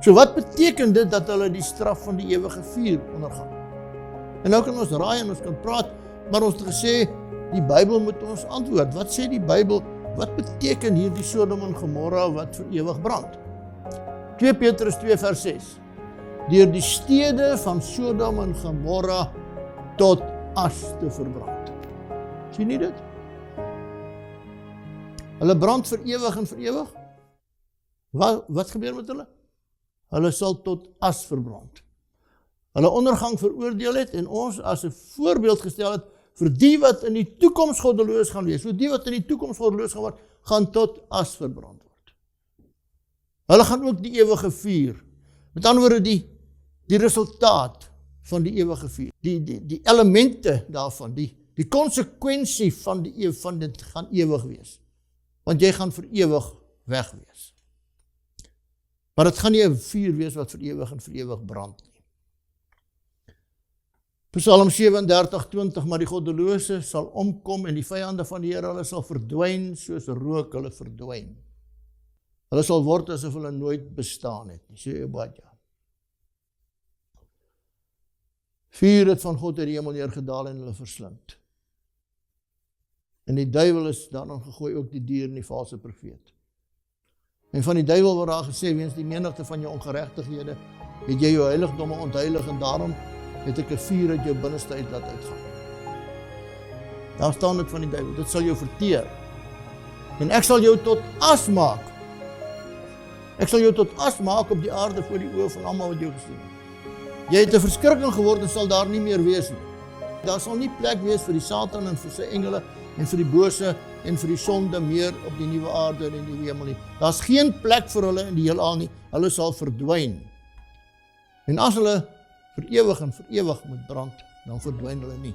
So wat beteken dit dat hulle die straf van die ewige vuur ondergaan? En nou kan ons raai en ons kan praat, maar ons het gesê, die Bybel moet ons antwoord. Wat sê die Bybel? Wat beteken hierdie Sodom en Gomorra wat vir ewig brand? 2 Petrus 2 vers 6. Deur die stede van Sodom en Gomorra tot as te verbrand. Sien nie dit? Hulle brand vir ewig en vir ewig. Wat gebeur met hulle? Hulle sal tot as verbrand. Hulle ondergang veroordeel het en ons as 'n voorbeeld gestel het vir die wat in die toekoms goddeloos gaan wees. So die wat in die toekoms goddeloos gaan word, gaan tot as verbrand word. Hulle gaan ook die ewige vuur. Met ander woorde die resultaat van die ewige vuur. Die elemente daarvan, die konsekwensie van dit gaan ewig wees. Want jy gaan vir ewig weg wees. Maar dit gaan nie 'n vuur wees wat vir ewig en vir ewig brand nie. Psalm 37:20, maar die goddelose sal omkom en die vyande van die Here, hulle sal verdwyn soos rook hulle verdwyn. Hulle sal word asof hulle nooit bestaan het nie, sê Obadja. Vuur het van God uit die hemel neergedaal en hulle verslind. En die duiwel is daarin gegooi, ook die dier en die valse profeet. En van die duiwel word daar gesê, weens die menigte van jou ongeregtighede, het jy jou heiligdomme ontheilig en daarom het ek 'n vuur uit jou binneste uit laat uitgaan. Daar staan dit van die duiwel, dit sal jou verteer. En ek sal jou tot as maak. Ek sal jou tot as maak op die aarde voor die oë van almal wat jou gesien het. Jy het 'n verskrikking geword en sal daar nie meer wees nie. Daar sal nie plek wees vir die Satan en vir sy engele en vir die bose en vir die sonde meer op die nuwe aarde en die nuwe hemel nie. Daar's geen plek vir hulle in die heelal nie. Hulle sal verdwyn. En as hulle vir ewig en vir ewig moet brand, dan verdwyn hulle nie.